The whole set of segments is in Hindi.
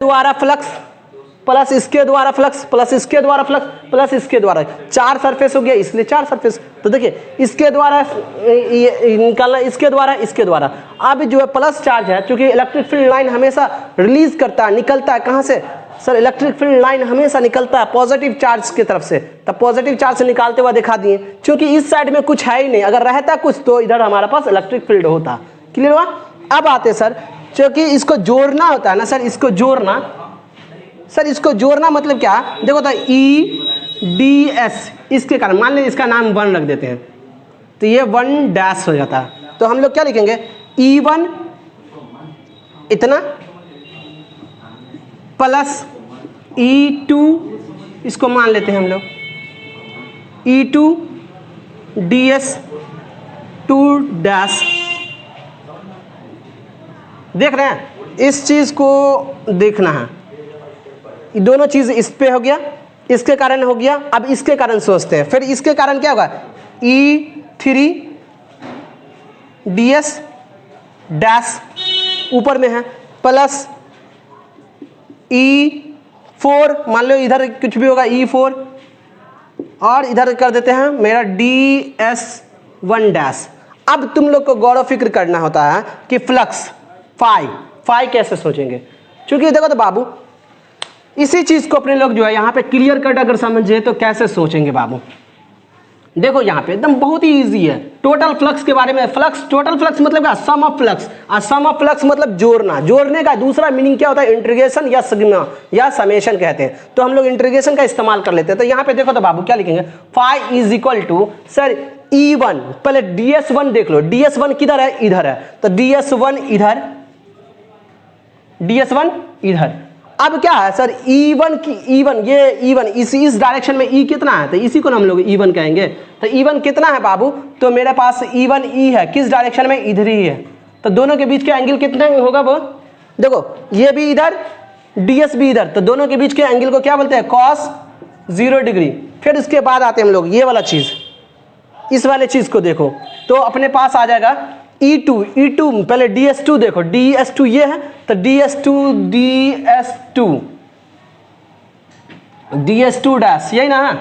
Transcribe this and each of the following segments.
द्वारा फ्लक्स प्लस इसके द्वारा फ्लक्स प्लस इसके द्वारा फ्लक्स प्लस इसके द्वारा, 4 सरफेस हो गया इसलिए 4 सरफेस। तो देखिए इसके द्वारा निकालना, इसके द्वारा अब जो है प्लस चार्ज है, क्योंकि इलेक्ट्रिक फील्ड लाइन हमेशा रिलीज करता है, निकलता है कहाँ से सर, इलेक्ट्रिक फील्ड लाइन हमेशा निकलता है पॉजिटिव चार्ज की तरफ से, तब पॉजिटिव चार्ज से निकालते हुए दिखा दिए, क्योंकि इस साइड में कुछ है ही नहीं, अगर रहता कुछ तो इधर हमारे पास इलेक्ट्रिक फील्ड होता। क्लियर हुआ? अब आते सर, क्योंकि इसको जोड़ना होता है ना सर, इसको जोड़ना सर, इसको जोड़ना मतलब क्या, देखो तो EDS, इसके कारण मान लीजिए इसका नाम 1 रख देते हैं, तो ये 1 डैश हो जाता है। तो हम लोग क्या लिखेंगे, E1 इतना प्लस E2, इसको मान लेते हैं हम लोग E2 DS 2 डैश। देख रहे हैं, इस चीज को देखना है, दोनों चीज इस पे हो गया, इसके कारण हो गया। अब इसके कारण सोचते हैं, फिर इसके कारण क्या होगा, E3 DS डैश ऊपर में है प्लस E4, मान लो इधर कुछ भी होगा E4, और इधर कर देते हैं मेरा DS1 डैश। अब तुम लोग को गौर फिक्र करना होता है कि फ्लक्स फाई कैसे सोचेंगे, क्योंकि देखो तो बाबू, इसी चीज को अपने लोग जो है यहाँ पे क्लियर कट अगर समझे तो कैसे सोचेंगे बाबू। देखो यहाँ पे एकदम बहुत ही इजी है, टोटल फ्लक्स के बारे में। फ्लक्स, टोटल फ्लक्स मतलब क्या, सम ऑफ फ्लक्स, और सम ऑफ फ्लक्स मतलब जोड़ना। जोड़ने का दूसरा मीनिंग क्या होता है, इंटीग्रेशन या सिग्मा या समेशन कहते हैं। तो हम लोग इंटीग्रेशन का इस्तेमाल कर लेते हैं। तो यहाँ पे देखो तो बाबू क्या लिखेंगे, phi is equal to sir E1, पहले DS1 देख लो, DS1 किधर है, इधर है, तो DS1 इधर, DS1 इधर। अब क्या है सर, E1 ये E1 इस डायरेक्शन में E कितना है, तो इसी को हम लोग E1 कहेंगे। तो E1 कितना है बाबू, तो मेरे पास E1 E है, किस डायरेक्शन में, इधर ही है। तो दोनों के बीच के एंगल कितने होगा वो, देखो ये भी इधर, DS भी इधर, तो दोनों के बीच के एंगल को क्या बोलते हैं, cos 0 डिग्री। फिर इसके बाद आते हैं हम लोग ये वाला चीज, इस वाले चीज को देखो, तो अपने पास आ जाएगा E2 पहले DS2 देखो, DS2 ये है, तो DS2 डैश, यही ना है।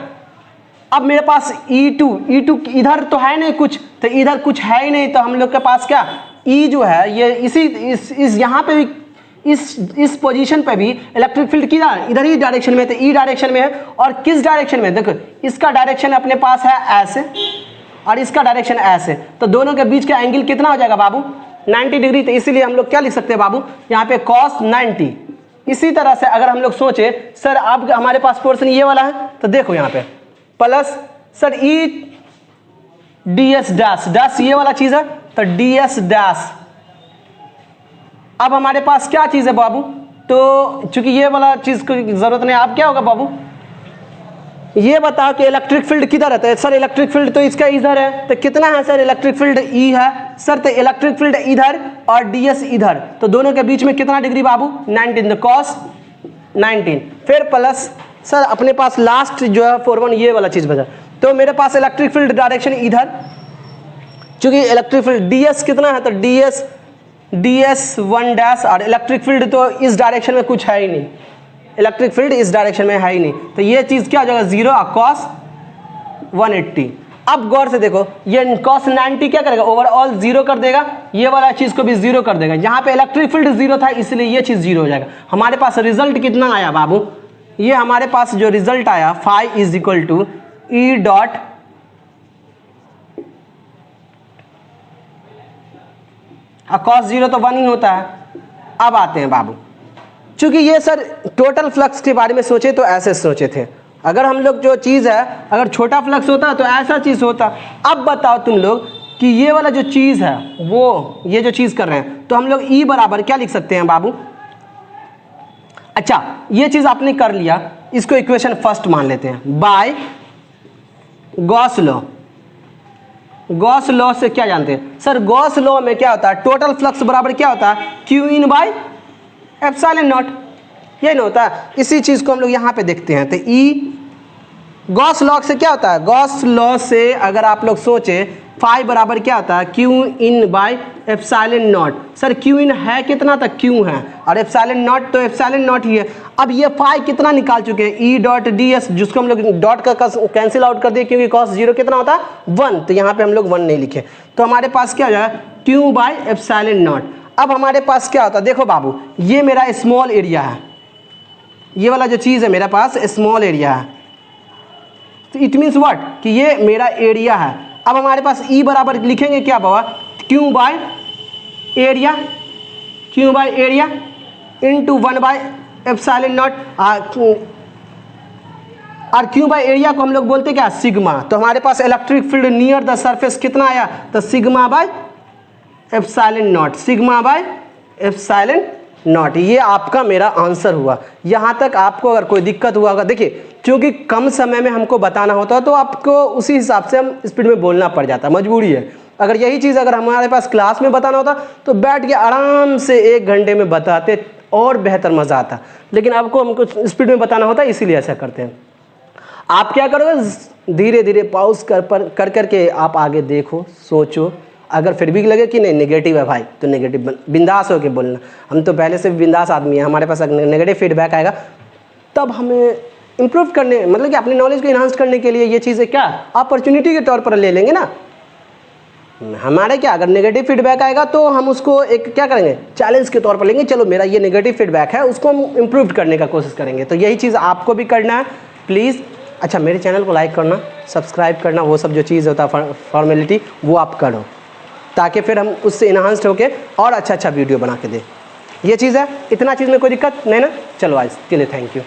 अब मेरे पास E2 इधर तो है नहीं कुछ, तो इधर कुछ है ही नहीं, तो हम लोग के पास क्या, E जो है ये इस यहाँ पे भी इस पोजीशन पे भी इलेक्ट्रिक फील्ड किधर, इधर ही डायरेक्शन में, तो E डायरेक्शन में है। और किस डायरेक्शन में, देखो इसका डायरेक्शन अपने पास है ऐसे, और इसका डायरेक्शन ऐसे, तो दोनों के बीच का एंगल कितना हो जाएगा बाबू, 90 डिग्री। तो इसीलिए हम लोग क्या लिख सकते हैं बाबू, यहाँ पे cos 90। इसी तरह से अगर हम लोग सोचे सर, अब हमारे पास पोर्शन ये वाला है, तो देखो यहाँ पे प्लस सर DS डैश ये वाला चीज है, तो DS डैश। अब हमारे पास क्या चीज है बाबू, तो चूंकि ये वाला चीज की जरूरत नहीं, अब क्या होगा बाबू, ये बताओ कि इलेक्ट्रिक फील्ड किधर है, सर इलेक्ट्रिक फील्ड तो इसका इधर है, तो कितना है सर, इलेक्ट्रिक फील्ड E है सर, तो इलेक्ट्रिक फील्ड इधर और DS इधर, तो दोनों के बीच में कितना डिग्री बाबू, 19, तो cos 19। फिर प्लस सर अपने पास लास्ट जो है 41 ये वाला चीज बचा, तो मेरे पास इलेक्ट्रिक फील्ड डायरेक्शन इधर, चूंकि इलेक्ट्रिक फील्ड DS कितना है, तो DS1 डैश, और इलेक्ट्रिक फील्ड तो इस डायरेक्शन में कुछ है ही नहीं, इलेक्ट्रिक फील्ड इस डायरेक्शन में है ही नहीं, तो ये चीज क्या हो जाएगा, 0 और cos 180। अब गौर से देखो, ये cos 90 क्या करेगा, ओवरऑल 0 कर देगा, ये वाला चीज को भी 0 कर देगा। यहाँ पे इलेक्ट्रिक फील्ड 0 था, इसलिए ये चीज 0 हो जाएगा। हमारे पास रिजल्ट कितना आया बाबू, ये हमारे पास जो रिजल्ट आया, phi is equal to E dot cos 0 तो 1 ही होता है। अब आते हैं बाबू, चूंकि ये सर टोटल फ्लक्स के बारे में सोचे तो ऐसे सोचे थे, अगर हम लोग जो चीज़ है, अगर छोटा फ्लक्स होता तो ऐसा चीज़ होता। अब बताओ तुम लोग कि ये वाला जो चीज़ है, वो ये जो चीज़ कर रहे हैं, तो हम लोग E बराबर क्या लिख सकते हैं बाबू, अच्छा ये चीज़ आपने कर लिया, इसको इक्वेशन फर्स्ट मान लेते हैं, by Gauss law. Gauss law से क्या जानते हैं सर, गॉस लॉ में क्या होता है, टोटल फ्लक्स बराबर क्या होता है, Q in by epsilon naught, ये नहीं होता। इसी चीज को हम लोग यहाँ पे देखते हैं, तो E गॉस लॉ से क्या होता है, गॉस लॉ से अगर आप लोग सोचे फाई बराबर क्या होता है, Q in by epsilon naught. Sir Q in है कितना, तक क्यू है, और एप्सिलॉन नॉट तो एप्सिलॉन नॉट ही है। अब ये फाई कितना निकाल चुके हैं, ई डॉट डी एस, जिसको हम लोग डॉट का कैंसिल आउट कर दिए क्योंकि कॉस जीरो कितना होता है 1, तो यहाँ पे हम लोग 1 नहीं लिखे, तो हमारे पास क्या हो जाएगा क्यू बाई एप्सिलॉन नॉट। अब हमारे पास क्या होता है, देखो बाबू ये मेरा स्मॉल एरिया है, ये वाला जो चीज़ है मेरे पास स्मॉल एरिया है, तो इट मीन्स व्हाट कि ये मेरा एरिया है। अब हमारे पास ई बराबर लिखेंगे क्या बाबा, Q by area, Q by area into 1 by epsilon naught, और क्यू बाय एरिया को हम लोग बोलते क्या सिग्मा। तो हमारे पास electric field near the surface कितना आया, तो sigma by epsilon naught, sigma by epsilon naught. ये आपका मेरा आंसर हुआ। यहाँ तक आपको अगर कोई दिक्कत हुआ होगा, देखिए क्योंकि कम समय में हमको बताना होता है तो आपको उसी हिसाब से हम स्पीड में बोलना पड़ जाता है, मजबूरी है। अगर यही चीज़ अगर हमारे पास क्लास में बताना होता तो बैठ के आराम से 1 घंटे में बताते और बेहतर मज़ा आता, लेकिन आपको हमको स्पीड में बताना होता है, इसीलिए ऐसा करते हैं। आप क्या करोगे, धीरे धीरे पॉज कर करके आप आगे देखो, सोचो, अगर फिर भी लगे कि नहीं नेगेटिव है भाई तो नेगेटिव बिंदास होकर बोलना। हम तो पहले से बिंदास आदमी हैं, हमारे पास अगर नेगेटिव फीडबैक आएगा तब हमें इम्प्रूव करने, मतलब कि अपनी नॉलेज को इन्हांस करने के लिए ये चीज़ें क्या अपॉर्चुनिटी के तौर पर ले लेंगे ना। हमारे क्या अगर नेगेटिव फीडबैक आएगा तो हम उसको एक क्या करेंगे चैलेंज के तौर पर लेंगे, चलो मेरा ये नेगेटिव फीडबैक है उसको हम इम्प्रूव करने का कोशिश करेंगे। तो यही चीज़ आपको भी करना है प्लीज़। अच्छा मेरे चैनल को लाइक करना, सब्सक्राइब करना, वो सब जो चीज़ होता है फॉर्मेलिटी वो आप करो, ताकि फिर हम उससे इन्हांस्ड होकर और अच्छा वीडियो बना के दें। ये चीज़ है, इतना चीज़ में कोई दिक्कत नहीं ना। चलो आज के लिए थैंक यू।